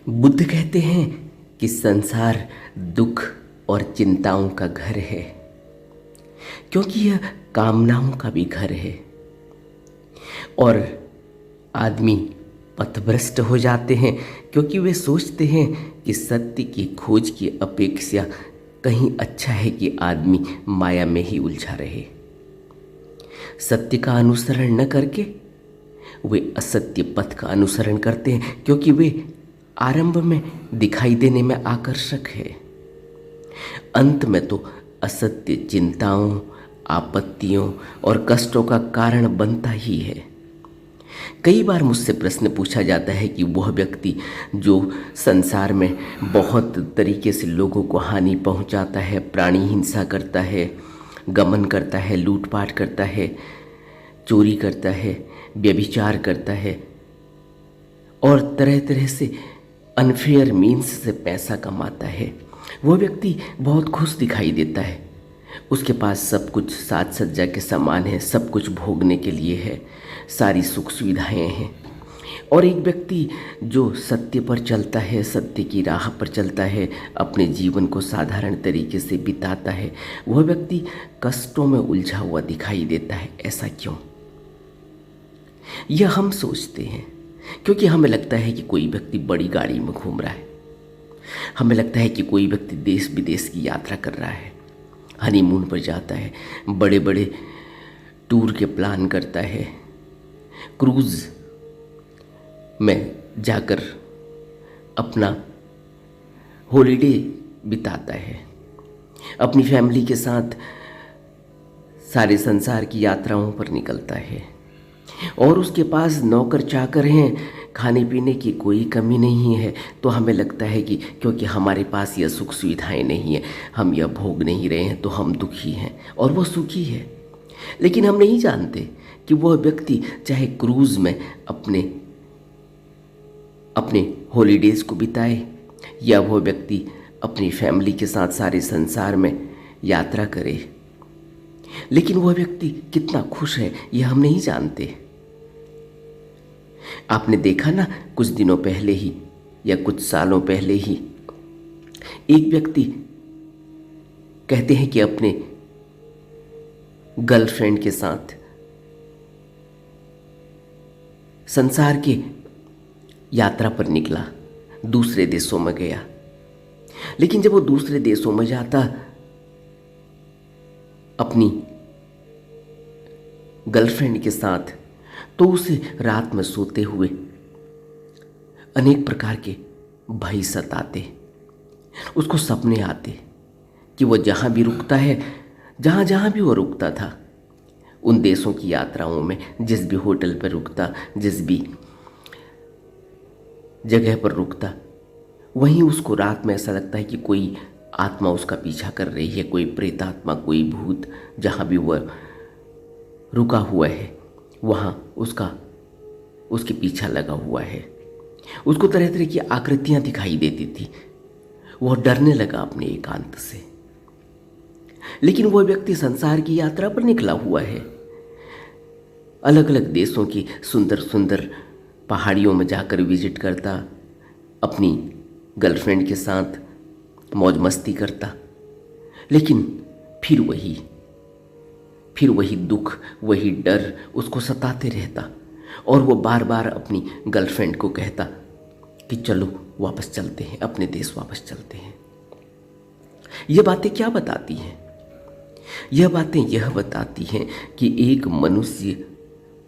बुद्ध कहते हैं कि संसार दुख और चिंताओं का घर है, क्योंकि यह कामनाओं का भी घर है। और आदमी पथभ्रष्ट हो जाते हैं क्योंकि वे सोचते हैं कि सत्य की खोज की अपेक्षा कहीं अच्छा है कि आदमी माया में ही उलझा रहे। सत्य का अनुसरण न करके वे असत्य पथ का अनुसरण करते हैं, क्योंकि वे आरंभ में दिखाई देने में आकर्षक है, अंत में तो असत्य चिंताओं, आपत्तियों और कष्टों का कारण बनता ही है। कई बार मुझसे प्रश्न पूछा जाता है कि वह व्यक्ति जो संसार में बहुत तरीके से लोगों को हानि पहुंचाता है, प्राणी हिंसा करता है, गमन करता है, लूटपाट करता है, चोरी करता है, व्यभिचार करता है और तरह तरह से अनफेयर मीन्स से पैसा कमाता है, वह व्यक्ति बहुत खुश दिखाई देता है। उसके पास सब कुछ साज सज्जा के सामान है, सब कुछ भोगने के लिए है, सारी सुख सुविधाएं हैं। और एक व्यक्ति जो सत्य पर चलता है, सत्य की राह पर चलता है, अपने जीवन को साधारण तरीके से बिताता है, वह व्यक्ति कष्टों में उलझा हुआ दिखाई देता है। ऐसा क्यों? यह हम सोचते हैं क्योंकि हमें लगता है कि कोई व्यक्ति बड़ी गाड़ी में घूम रहा है, हमें लगता है कि कोई व्यक्ति देश विदेश की यात्रा कर रहा है, हनीमून पर जाता है, बड़े बड़े टूर के प्लान करता है, क्रूज में जाकर अपना हॉलिडे बिताता है, अपनी फैमिली के साथ सारे संसार की यात्राओं पर निकलता है और उसके पास नौकर चाकर हैं, खाने पीने की कोई कमी नहीं है। तो हमें लगता है कि क्योंकि हमारे पास यह सुख सुविधाएं नहीं है, हम यह भोग नहीं रहे हैं, तो हम दुखी हैं और वह सुखी है। लेकिन हम नहीं जानते कि वह व्यक्ति चाहे क्रूज़ में अपने हॉलीडेज को बिताए या वह व्यक्ति अपनी फैमिली के साथ सारे संसार में यात्रा करे, लेकिन वह व्यक्ति कितना खुश है यह हम नहीं जानते। आपने देखा ना, कुछ दिनों पहले ही या कुछ सालों पहले ही एक व्यक्ति कहते हैं कि अपने गर्लफ्रेंड के साथ संसार के यात्रा पर निकला, दूसरे देशों में गया। लेकिन जब वो दूसरे देशों में जाता अपनी गर्लफ्रेंड के साथ, तो उसे रात में सोते हुए अनेक प्रकार के भय सताते, उसको सपने आते कि वह जहाँ भी रुकता है, जहाँ जहाँ भी वो रुकता था, उन देशों की यात्राओं में जिस भी होटल पर रुकता, जिस भी जगह पर रुकता, वहीं उसको रात में ऐसा लगता है कि कोई आत्मा उसका पीछा कर रही है, कोई प्रेतात्मा, कोई भूत, जहाँ भी वह रुका हुआ है वहाँ उसके पीछा लगा हुआ है। उसको तरह तरह की आकृतियाँ दिखाई देती थी, वह डरने लगा अपने एकांत से। लेकिन वह व्यक्ति संसार की यात्रा पर निकला हुआ है, अलग अलग देशों की सुंदर सुंदर पहाड़ियों में जाकर विजिट करता, अपनी गर्लफ्रेंड के साथ मौज मस्ती करता। लेकिन फिर वही दुख, वही डर उसको सताते रहता और वो बार बार अपनी गर्लफ्रेंड को कहता कि चलो वापस चलते हैं, अपने देश वापस चलते हैं। ये बातें क्या बताती हैं? यह बातें यह बताती हैं कि एक मनुष्य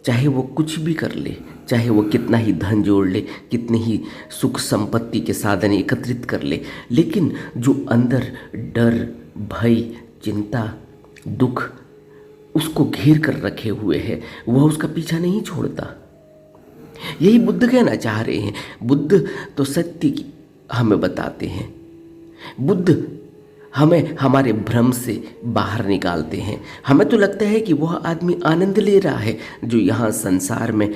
चाहे वो कुछ भी कर ले, चाहे वो कितना ही धन जोड़ ले, कितनी ही सुख संपत्ति के साधन एकत्रित कर ले, लेकिन जो अंदर डर, भय, चिंता, दुख उसको घेर कर रखे हुए है, वह उसका पीछा नहीं छोड़ता। यही बुद्ध कहना चाह रहे हैं। बुद्ध तो सत्य की हमें बताते हैं, बुद्ध हमें हमारे भ्रम से बाहर निकालते हैं। हमें तो लगता है कि वह आदमी आनंद ले रहा है जो यहाँ संसार में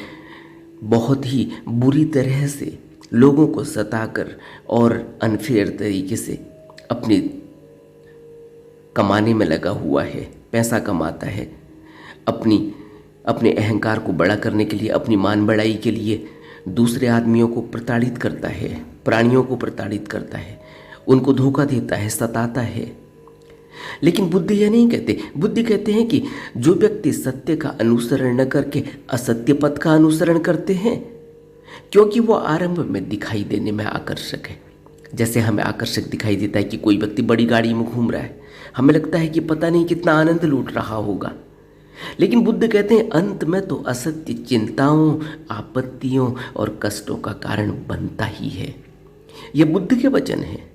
बहुत ही बुरी तरह से लोगों को सताकर और अनफेयर तरीके से अपने कमाने में लगा हुआ है, पैसा कमाता है, अपने अहंकार को बड़ा करने के लिए, अपनी मान बढ़ाई के लिए दूसरे आदमियों को प्रताड़ित करता है, प्राणियों को प्रताड़ित करता है, उनको धोखा देता है, सताता है। लेकिन बुद्ध यह नहीं कहते। बुद्ध कहते हैं कि जो व्यक्ति सत्य का अनुसरण न करके असत्य पथ का अनुसरण करते हैं, क्योंकि वो आरंभ में दिखाई देने में आकर्षक है। जैसे हमें आकर्षक दिखाई देता है कि कोई व्यक्ति बड़ी गाड़ी में घूम रहा है, हमें लगता है कि पता नहीं कितना आनंद लूट रहा होगा। लेकिन बुद्ध कहते हैं अंत में तो असत्य चिंताओं, आपत्तियों और कष्टों का कारण बनता ही है। यह बुद्ध के वचन है।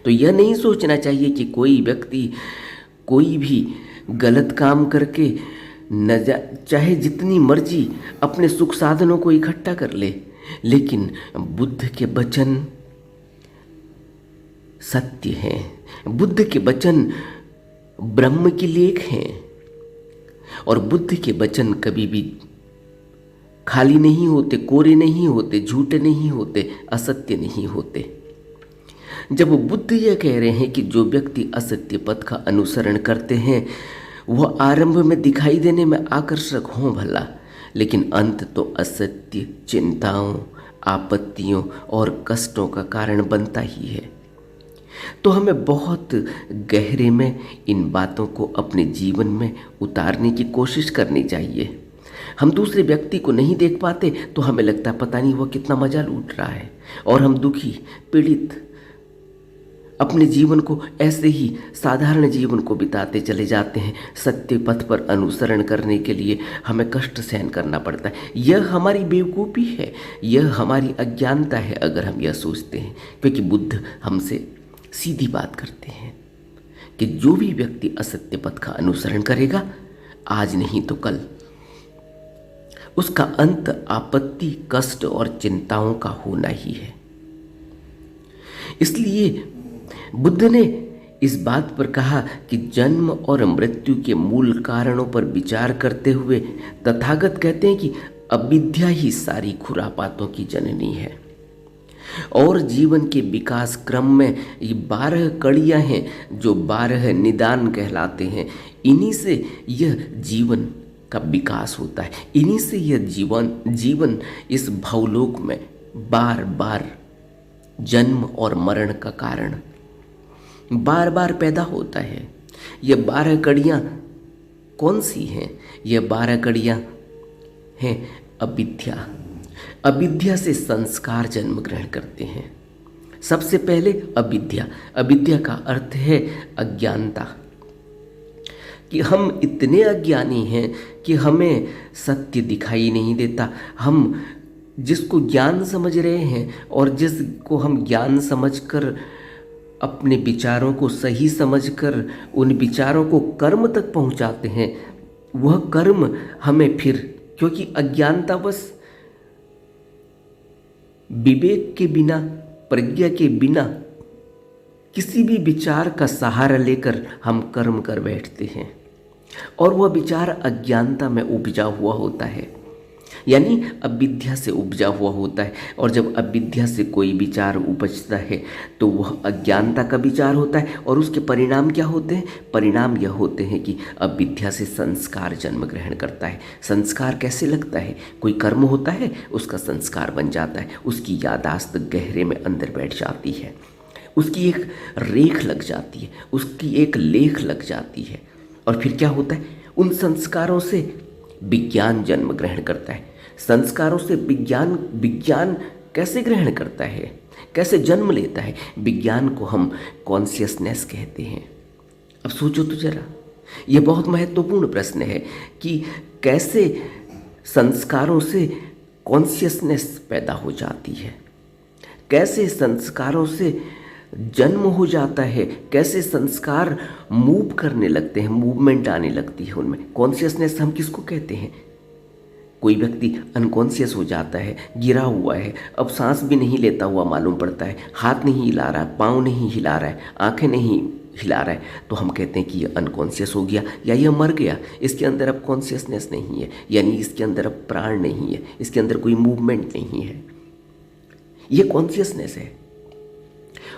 तो यह नहीं सोचना चाहिए कि कोई व्यक्ति कोई भी गलत काम करके चाहे जितनी मर्जी अपने सुख साधनों को इकट्ठा कर ले, लेकिन बुद्ध के वचन सत्य हैं। बुद्ध के वचन ब्रह्म की लेख हैं और बुद्ध के वचन कभी भी खाली नहीं होते, कोरे नहीं होते, झूठे नहीं होते, असत्य नहीं होते। जब बुद्ध यह कह रहे हैं कि जो व्यक्ति असत्य पथ का अनुसरण करते हैं वह आरंभ में दिखाई देने में आकर्षक हों भला, लेकिन अंत तो असत्य चिंताओं, आपत्तियों और कष्टों का कारण बनता ही है। तो हमें बहुत गहरे में इन बातों को अपने जीवन में उतारने की कोशिश करनी चाहिए। हम दूसरे व्यक्ति को नहीं देख पाते तो हमें लगता है पता नहीं वो कितना मजा लूट रहा है, और हम दुखी, पीड़ित अपने जीवन को ऐसे ही साधारण जीवन को बिताते चले जाते हैं। सत्य पथ पर अनुसरण करने के लिए हमें कष्ट सहन करना पड़ता है। यह हमारी बेवकूफ़ी है, यह हमारी अज्ञानता है अगर हम यह सोचते हैं, क्योंकि बुद्ध हमसे सीधी बात करते हैं कि जो भी व्यक्ति असत्य पथ का अनुसरण करेगा, आज नहीं तो कल उसका अंत आपत्ति, कष्ट और चिंताओं का होना ही है। इसलिए बुद्ध ने इस बात पर कहा कि जन्म और मृत्यु के मूल कारणों पर विचार करते हुए तथागत कहते हैं कि अविद्या ही सारी खुरापातों की जननी है, और जीवन के विकास क्रम में ये 12 कड़ियाँ हैं जो 12 निदान कहलाते हैं। इन्हीं से यह जीवन का विकास होता है, इन्हीं से यह जीवन इस भवलोक में बार बार जन्म और मरण का कारण बार बार पैदा होता है। ये 12 कड़ियाँ कौन सी हैं? ये 12 कड़ियाँ हैं अविद्या। अविद्या से संस्कार जन्म ग्रहण करते हैं। सबसे पहले अविद्या। अविद्या का अर्थ है अज्ञानता, कि हम इतने अज्ञानी हैं कि हमें सत्य दिखाई नहीं देता। हम जिसको ज्ञान समझ रहे हैं और जिसको हम ज्ञान समझकर अपने विचारों को सही समझकर उन विचारों को कर्म तक पहुंचाते हैं, वह कर्म हमें फिर, क्योंकि अज्ञानतावश विवेक के बिना, प्रज्ञा के बिना किसी भी विचार का सहारा लेकर हम कर्म कर बैठते हैं, और वह विचार अज्ञानता में उपजा हुआ होता है, यानी अविद्या से उपजा हुआ होता है। और जब अविद्या से कोई विचार उपजता है तो वह अज्ञानता का विचार होता है, और उसके परिणाम क्या होते हैं? परिणाम यह होते हैं कि अविद्या से संस्कार जन्म ग्रहण करता है। संस्कार कैसे लगता है? कोई कर्म होता है, उसका संस्कार बन जाता है, उसकी यादाश्त गहरे में अंदर बैठ जाती है, उसकी एक रेख लग जाती है, उसकी एक लेख लग जाती है, और फिर क्या होता है? उन संस्कारों से विज्ञान जन्म ग्रहण करता है। संस्कारों से विज्ञान कैसे ग्रहण करता है, कैसे जन्म लेता है? विज्ञान को हम कॉन्शियसनेस कहते हैं। अब सोचो तो जरा, यह बहुत महत्वपूर्ण प्रश्न है कि कैसे संस्कारों से कॉन्शियसनेस पैदा हो जाती है, कैसे संस्कारों से जन्म हो जाता है, कैसे संस्कार मूव करने लगते हैं, मूवमेंट आने लगती है उनमें। कॉन्शियसनेस हम किसको कहते हैं? कोई व्यक्ति अनकॉन्शियस हो जाता है, गिरा हुआ है, अब सांस भी नहीं लेता हुआ मालूम पड़ता है, हाथ नहीं हिला रहा है, पाँव नहीं हिला रहा है, आंखें नहीं हिला रहा है, तो हम कहते हैं कि यह अनकॉन्शियस हो गया या यह मर गया, इसके अंदर अब कॉन्शियसनेस नहीं है, यानी इसके अंदर अब प्राण नहीं है, इसके अंदर कोई मूवमेंट नहीं है। ये कॉन्शियसनेस है।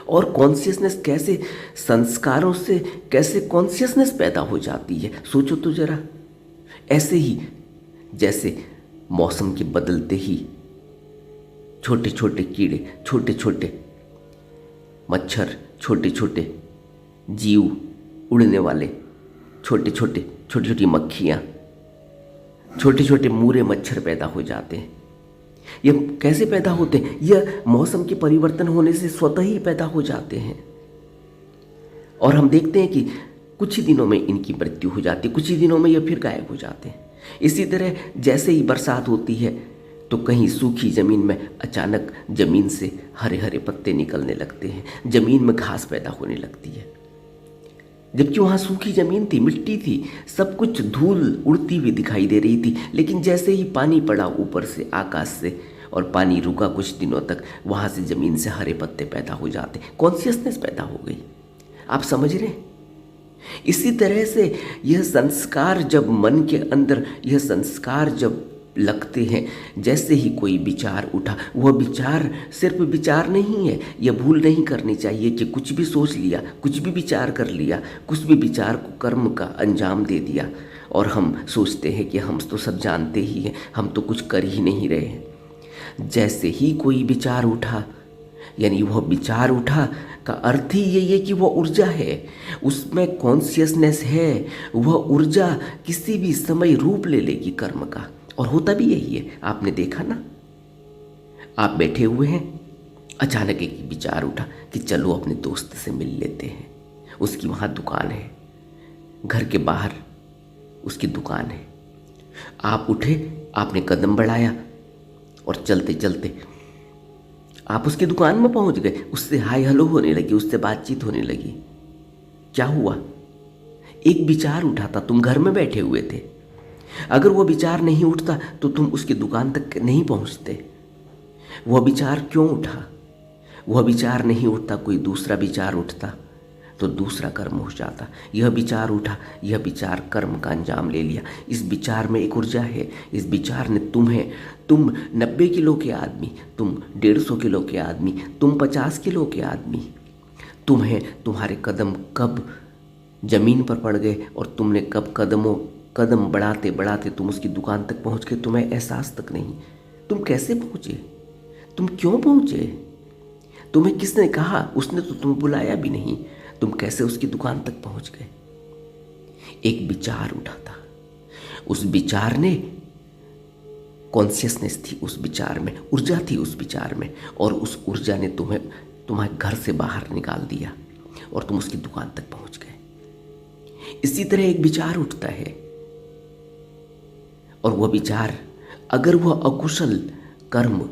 और कॉन्शियसनेस कैसे, संस्कारों से कैसे कॉन्शियसनेस पैदा हो जाती है? सोचो तो जरा। ऐसे ही जैसे मौसम के बदलते ही छोटे छोटे कीड़े, छोटे छोटे मच्छर, छोटे छोटे जीव, उड़ने वाले छोटे छोटे, छोटी छोटी मक्खियाँ, छोटे छोटे मूरे मच्छर पैदा हो जाते हैं। ये कैसे पैदा होते हैं? यह मौसम के परिवर्तन होने से स्वतः ही पैदा हो जाते हैं। और हम देखते हैं कि कुछ ही दिनों में इनकी मृत्यु हो जाती है, कुछ ही दिनों में ये फिर गायब हो जाते हैं। इसी तरह जैसे ही बरसात होती है तो कहीं सूखी ज़मीन में अचानक ज़मीन से हरे हरे पत्ते निकलने लगते हैं, ज़मीन में घास पैदा होने लगती है। जबकि वहाँ सूखी ज़मीन थी, मिट्टी थी, सब कुछ धूल उड़ती हुई दिखाई दे रही थी। लेकिन जैसे ही पानी पड़ा ऊपर से, आकाश से, और पानी रुका कुछ दिनों तक, वहाँ से ज़मीन से हरे पत्ते पैदा हो जाते, कॉन्शियसनेस पैदा हो गई। आप समझ रहे हैं? इसी तरह से यह संस्कार जब मन के अंदर, यह संस्कार जब लगते हैं, जैसे ही कोई विचार उठा, वह विचार सिर्फ विचार नहीं है। यह भूल नहीं करनी चाहिए कि कुछ भी सोच लिया, कुछ भी विचार कर लिया, कुछ भी विचार को कर्म का अंजाम दे दिया और हम सोचते हैं कि हम तो सब जानते ही हैं, हम तो कुछ कर ही नहीं रहे हैं। जैसे ही कोई विचार उठा, यानी वह विचार उठा का अर्थ ही यही है कि वह ऊर्जा है, उसमें कॉन्शियसनेस है। वह ऊर्जा किसी भी समय रूप ले लेगी कर्म का, और होता भी यही है। आपने देखा ना, आप बैठे हुए हैं, अचानक एक विचार उठा कि चलो अपने दोस्त से मिल लेते हैं, उसकी वहाँ दुकान है, घर के बाहर उसकी दुकान है। आप उठे, आपने कदम बढ़ाया और चलते चलते आप उसकी दुकान में पहुंच गए, उससे हाय हेलो होने लगी, उससे बातचीत होने लगी। क्या हुआ? एक विचार उठा था, तुम घर में बैठे हुए थे। अगर वो विचार नहीं उठता तो तुम उसकी दुकान तक नहीं पहुंचते। वह विचार क्यों उठा? वह विचार नहीं उठता, कोई दूसरा विचार उठता तो दूसरा कर्म हो जाता। यह विचार उठा, यह विचार कर्म का अंजाम ले लिया। इस विचार में एक ऊर्जा है, इस विचार ने तुम 90 किलो के आदमी, तुम 150 किलो के आदमी, तुम 50 किलो के आदमी, तुम्हारे कदम कब जमीन पर पड़ गए और तुमने कब कदम बढ़ाते बढ़ाते तुम उसकी दुकान तक पहुंच गए, तुम्हें एहसास तक नहीं। तुम कैसे पहुंचे? तुम क्यों पहुंचे? तुम्हें किसने कहा? उसने तो तुम्हें बुलाया भी नहीं। तुम कैसे उसकी दुकान तक पहुंच गए? एक विचार उठा था, उस विचार ने कॉन्शियसनेस थी, उस विचार में ऊर्जा थी, उस विचार में, और उस ऊर्जा ने तुम्हारे घर से बाहर निकाल दिया और तुम उसकी दुकान तक पहुंच गए। इसी तरह एक विचार उठता है और वह विचार, अगर वह अकुशल कर्म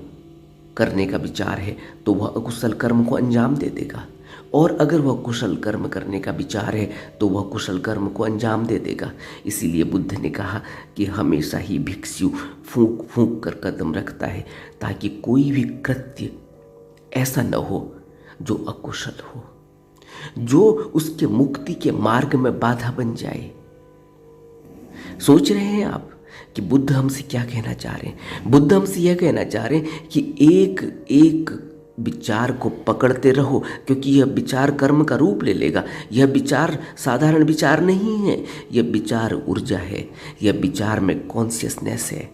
करने का विचार है तो वह अकुशल कर्म को अंजाम दे देगा, और अगर वह कुशल कर्म करने का विचार है तो वह कुशल कर्म को अंजाम दे देगा। इसीलिए बुद्ध ने कहा कि हमेशा ही भिक्षु फूंक फूंक कर कदम रखता है, ताकि कोई भी कृत्य ऐसा न हो जो अकुशल हो, जो उसके मुक्ति के मार्ग में बाधा बन जाए। सोच रहे हैं आप कि बुद्ध हमसे क्या कहना चाह रहे हैं? बुद्ध हमसे यह कहना चाह रहे हैं कि एक एक विचार को पकड़ते रहो, क्योंकि यह विचार कर्म का रूप ले लेगा। यह विचार साधारण विचार नहीं है, यह विचार ऊर्जा है, यह विचार में कॉन्शियसनेस है,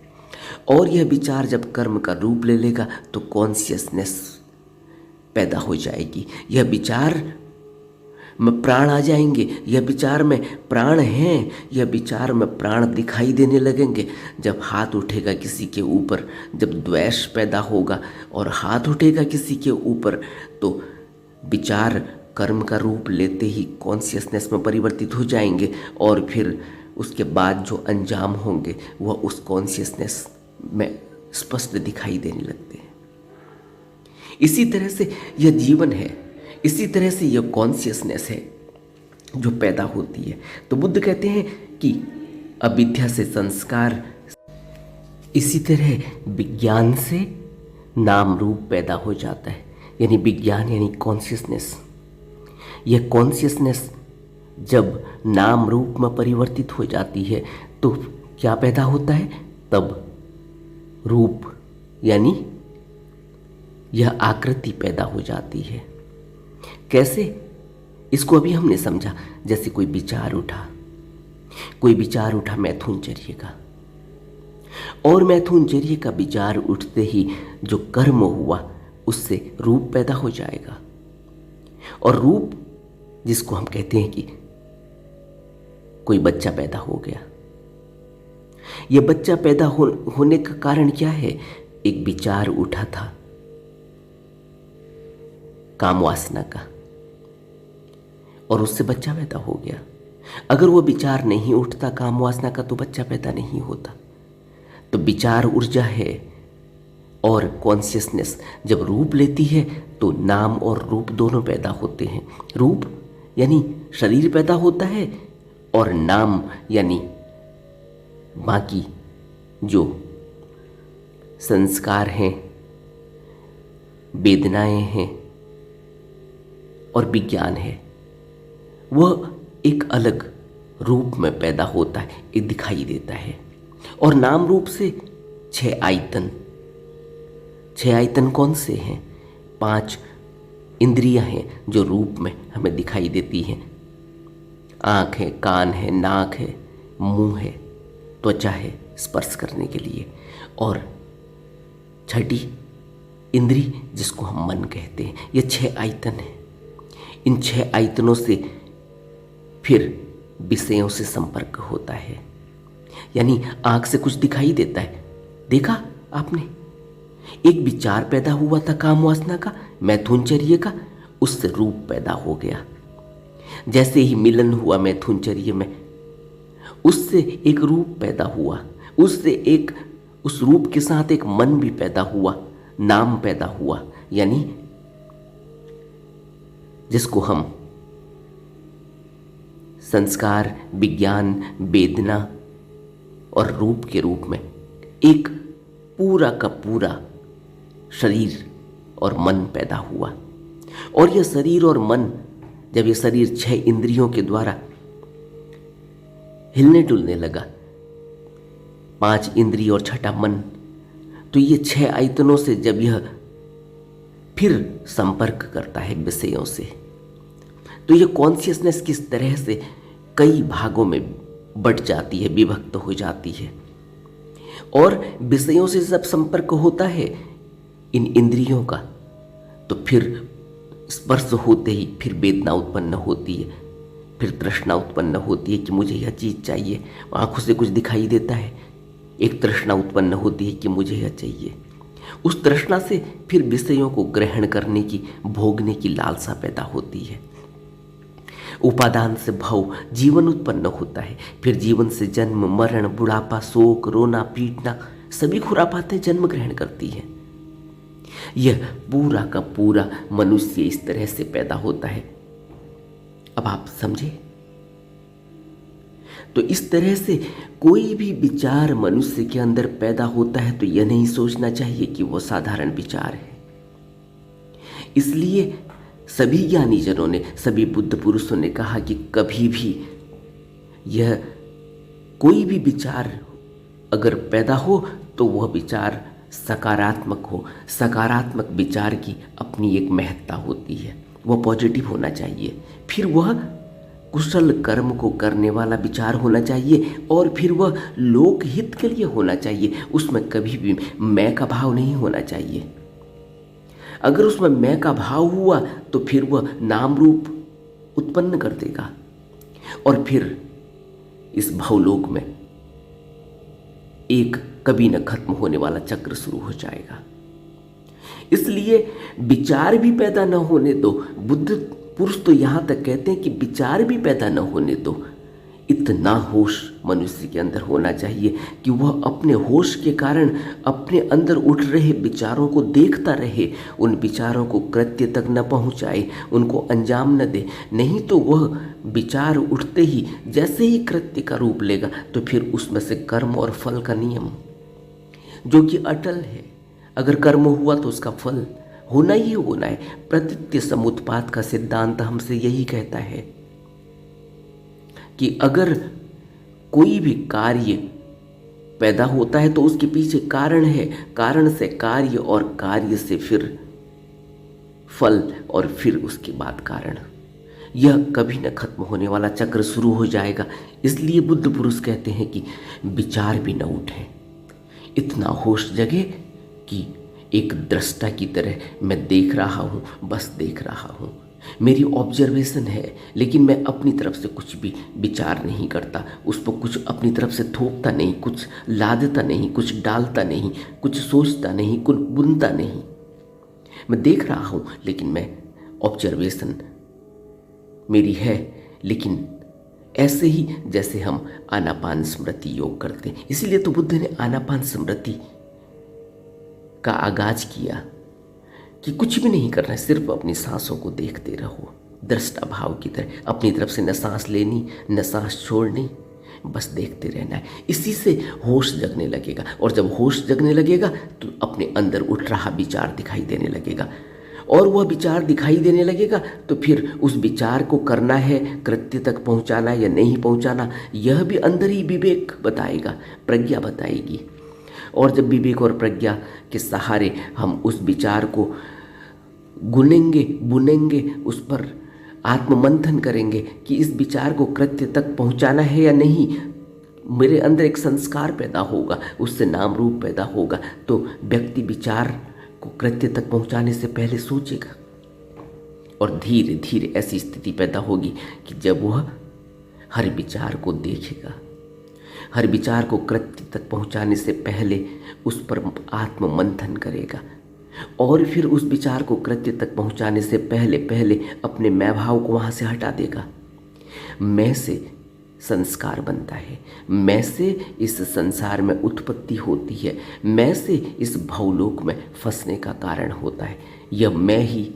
और यह विचार जब कर्म का रूप ले लेगा तो कॉन्शियसनेस पैदा हो जाएगी। यह विचार में प्राण आ जाएंगे, यह विचार में प्राण हैं, यह विचार में प्राण दिखाई देने लगेंगे। जब हाथ उठेगा किसी के ऊपर, जब द्वेष पैदा होगा और हाथ उठेगा किसी के ऊपर, तो विचार कर्म का रूप लेते ही कॉन्शियसनेस में परिवर्तित हो जाएंगे, और फिर उसके बाद जो अंजाम होंगे वह उस कॉन्शियसनेस में स्पष्ट दिखाई देने लगते हैं। इसी तरह से यह जीवन है, इसी तरह से यह कॉन्शियसनेस है जो पैदा होती है। तो बुद्ध कहते हैं कि अविद्या से संस्कार, इसी तरह विज्ञान से नाम रूप पैदा हो जाता है। यानी विज्ञान यानी कॉन्शियसनेस, यह कॉन्शियसनेस जब नाम रूप में परिवर्तित हो जाती है तो क्या पैदा होता है? तब रूप यानी यह आकृति पैदा हो जाती है। कैसे? इसको अभी हमने समझा। जैसे कोई विचार उठा मैथुन चर्य का, और मैथुनचर्य का विचार उठते ही जो कर्म हुआ उससे रूप पैदा हो जाएगा। और रूप जिसको हम कहते हैं कि कोई बच्चा पैदा हो गया, यह बच्चा पैदा होने का कारण क्या है? एक विचार उठा था काम वासना का और उससे बच्चा पैदा हो गया। अगर वो विचार नहीं उठता काम वासना का तो बच्चा पैदा नहीं होता। तो विचार ऊर्जा है और कॉन्शियसनेस जब रूप लेती है तो नाम और रूप दोनों पैदा होते हैं। रूप यानी शरीर पैदा होता है और नाम यानी बाकी जो संस्कार हैं, वेदनाएं हैं और विज्ञान है, वह एक अलग रूप में पैदा होता है, एक दिखाई देता है। और नाम रूप से 6 आयतन कौन से हैं? 5 इंद्रियां हैं जो रूप में हमें दिखाई देती हैं। आँख है, कान है, नाक है, मुंह है, त्वचा है स्पर्श करने के लिए, और छठी इंद्री जिसको हम मन कहते हैं। ये 6 आयतन हैं। इन 6 आयतनों से फिर विषयों से संपर्क होता है। यानी आंख से कुछ दिखाई देता है, देखा आपने, एक विचार पैदा हुआ था काम वासना का, मैथुनचर्य का, उससे रूप पैदा हो गया। जैसे ही मिलन हुआ मैथुनचर्य में, उससे एक रूप पैदा हुआ, उससे एक उस रूप के साथ एक मन भी पैदा हुआ, नाम पैदा हुआ, यानी जिसको हम संस्कार, विज्ञान, वेदना और रूप के रूप में एक पूरा का पूरा शरीर और मन पैदा हुआ। और यह शरीर और मन, जब यह शरीर 6 इंद्रियों के द्वारा हिलने डुलने लगा, 5 इंद्रिय और छठा मन, तो ये 6 आयतनों से जब यह फिर संपर्क करता है विषयों से, तो यह कॉन्शियसनेस किस तरह से कई भागों में बट जाती है, विभक्त हो जाती है। और विषयों से जब संपर्क होता है इन इंद्रियों का, तो फिर स्पर्श होते ही फिर वेदना उत्पन्न होती है, फिर तृष्णा उत्पन्न होती है कि मुझे यह चीज़ चाहिए। आंखों से कुछ दिखाई देता है, एक तृष्णा उत्पन्न होती है कि मुझे यह चाहिए। उस तृष्णा से फिर विषयों को ग्रहण करने की, भोगने की लालसा पैदा होती है। उपादान से भव, जीवन उत्पन्न होता है। फिर जीवन से जन्म, मरण, बुढ़ापा, शोक, रोना, पीटना, सभी खुरापातें जन्म ग्रहण करती हैं। यह पूरा का पूरा मनुष्य इस तरह से पैदा होता है। अब आप समझे? तो इस तरह से कोई भी विचार मनुष्य के अंदर पैदा होता है तो यह नहीं सोचना चाहिए कि वो साधारण विचार है। इसलिए सभी ज्ञानी जनों ने, सभी बुद्ध पुरुषों ने कहा कि कभी भी यह कोई भी विचार अगर पैदा हो तो वह विचार सकारात्मक हो। सकारात्मक विचार की अपनी एक महत्ता होती है, वह पॉजिटिव होना चाहिए। फिर वह कुशल कर्म को करने वाला विचार होना चाहिए, और फिर वह लोकहित के लिए होना चाहिए। उसमें कभी भी मैं का भाव नहीं होना चाहिए। अगर उसमें मैं का भाव हुआ तो फिर वह नाम रूप उत्पन्न कर देगा, और फिर इस भवलोक में एक कभी न खत्म होने वाला चक्र शुरू हो जाएगा। इसलिए विचार भी पैदा न होने दो। बुद्ध पुरुष तो यहाँ तक कहते हैं कि विचार भी पैदा न होने दो। इतना होश मनुष्य के अंदर होना चाहिए कि वह अपने होश के कारण अपने अंदर उठ रहे विचारों को देखता रहे, उन विचारों को कृत्य तक न पहुँचाए, उनको अंजाम न दे। नहीं तो वह विचार उठते ही जैसे ही कृत्य का रूप लेगा तो फिर उसमें से कर्म और फल का नियम जो कि अटल है, अगर कर्म हुआ तो उसका फल होना ही होना है। प्रतीत्य समुत्पाद का सिद्धांत हमसे यही कहता है कि अगर कोई भी कार्य पैदा होता है तो उसके पीछे कारण है, कारण से कार्य और कार्य से फिर फल और फिर उसके बाद कारण। यह कभी न खत्म होने वाला चक्र शुरू हो जाएगा। इसलिए बुद्ध पुरुष कहते हैं कि विचार भी न उठे। इतना होश जगे कि एक दृष्टा की तरह मैं देख रहा हूँ, बस देख रहा हूँ। मेरी ऑब्जर्वेशन है, लेकिन मैं अपनी तरफ से कुछ भी विचार नहीं करता, उस पर कुछ अपनी तरफ से थोपता नहीं, कुछ लादता नहीं, कुछ डालता नहीं, कुछ सोचता नहीं, कुछ बुनता नहीं। मैं देख रहा हूँ, लेकिन मैं ऑब्जर्वेशन मेरी है, लेकिन ऐसे ही जैसे हम आनापान स्मृति योग करते हैं। इसीलिए तो बुद्ध ने आनापान स्मृति का आगाज किया कि कुछ भी नहीं करना है, सिर्फ अपनी सांसों को देखते रहो, दृष्टा भाव की तरह। अपनी तरफ से न सांस लेनी न सांस छोड़नी, बस देखते रहना है। इसी से होश जगने लगेगा, और जब होश जगने लगेगा तो अपने अंदर उठ रहा विचार दिखाई देने लगेगा, और वह विचार दिखाई देने लगेगा तो फिर उस विचार को करना है, कृत्य तक पहुंचाना या नहीं पहुंचाना, यह भी अंदर ही विवेक बताएगा, प्रज्ञा बताएगी। और जब विवेक और प्रज्ञा के सहारे हम उस विचार को गुनेंगे, बुनेंगे, उस पर आत्ममंथन करेंगे कि इस विचार को कृत्य तक पहुंचाना है या नहीं, मेरे अंदर एक संस्कार पैदा होगा, उससे नाम रूप पैदा होगा। तो व्यक्ति विचार को कृत्य तक पहुंचाने से पहले सोचेगा, और धीरे धीरे ऐसी स्थिति पैदा होगी कि जब वह हर विचार को देखेगा, हर विचार को कृत्य तक पहुंचाने से पहले उस पर आत्ममंथन करेगा, और फिर उस विचार को कृत्य तक पहुंचाने से पहले पहले अपने मैं भाव को वहाँ से हटा देगा। मैं से संस्कार बनता है, मैं से इस संसार में उत्पत्ति होती है, मैं से इस भवलोक में फंसने का कारण होता है। यह मैं ही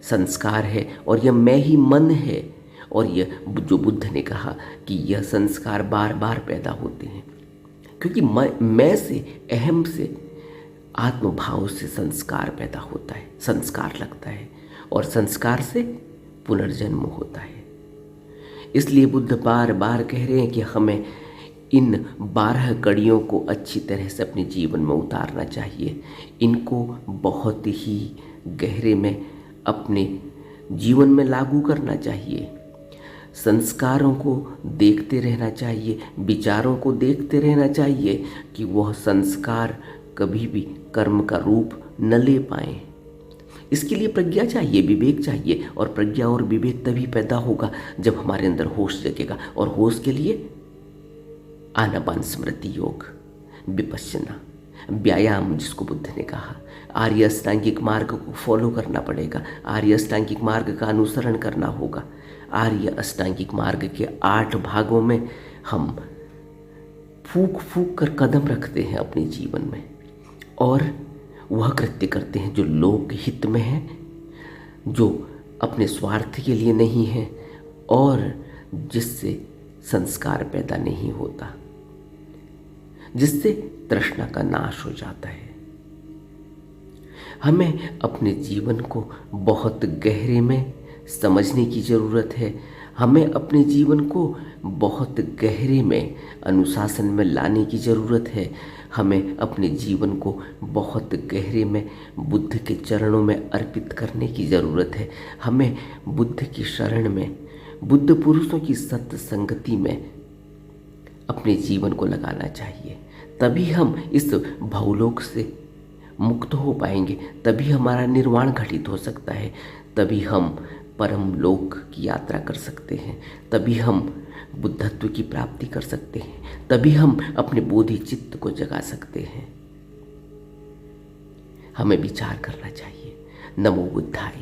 संस्कार है, और यह मैं ही मन है, और यह जो बुद्ध ने कहा कि यह संस्कार बार बार पैदा होते हैं, क्योंकि मैं से, अहम से, आत्मभाव से संस्कार पैदा होता है, संस्कार लगता है, और संस्कार से पुनर्जन्म होता है। इसलिए बुद्ध बार बार कह रहे हैं कि हमें इन 12 कड़ियों को अच्छी तरह से अपने जीवन में उतारना चाहिए, इनको बहुत ही गहरे में अपने जीवन में लागू करना चाहिए। संस्कारों को देखते रहना चाहिए, विचारों को देखते रहना चाहिए कि वह संस्कार कभी भी कर्म का रूप न ले पाए। इसके लिए प्रज्ञा चाहिए, विवेक चाहिए, और प्रज्ञा और विवेक तभी पैदा होगा जब हमारे अंदर होश जगेगा। और होश के लिए आनापान स्मृति योग, विपश्यना, व्यायाम, जिसको बुद्ध ने कहा, आर्य अष्टांगिक मार्ग को फॉलो करना पड़ेगा, आर्य अष्टांगिक मार्ग का अनुसरण करना होगा। आर्य अष्टांगिक मार्ग के 8 भागों में हम फूक फूक कर कदम रखते हैं अपने जीवन में, और वह कृत्य करते हैं जो लोक हित में है, जो अपने स्वार्थ के लिए नहीं है, और जिससे संस्कार पैदा नहीं होता, जिससे तृष्णा का नाश हो जाता है। हमें अपने जीवन को बहुत गहरे में समझने की ज़रूरत है, हमें अपने जीवन को बहुत गहरे में अनुशासन में लाने की ज़रूरत है, हमें अपने जीवन को बहुत गहरे में बुद्ध के चरणों में अर्पित करने की ज़रूरत है। हमें बुद्ध की शरण में, बुद्ध पुरुषों की सत्य संगति में अपने जीवन को लगाना चाहिए। तभी हम इस भवलोक से मुक्त हो पाएंगे, तभी हमारा निर्वाण घटित हो सकता है, तभी हम परम लोक की यात्रा कर सकते हैं, तभी हम बुद्धत्व की प्राप्ति कर सकते हैं, तभी हम अपने बोधि चित्त को जगा सकते हैं। हमें विचार करना चाहिए। नमो बुद्धाय।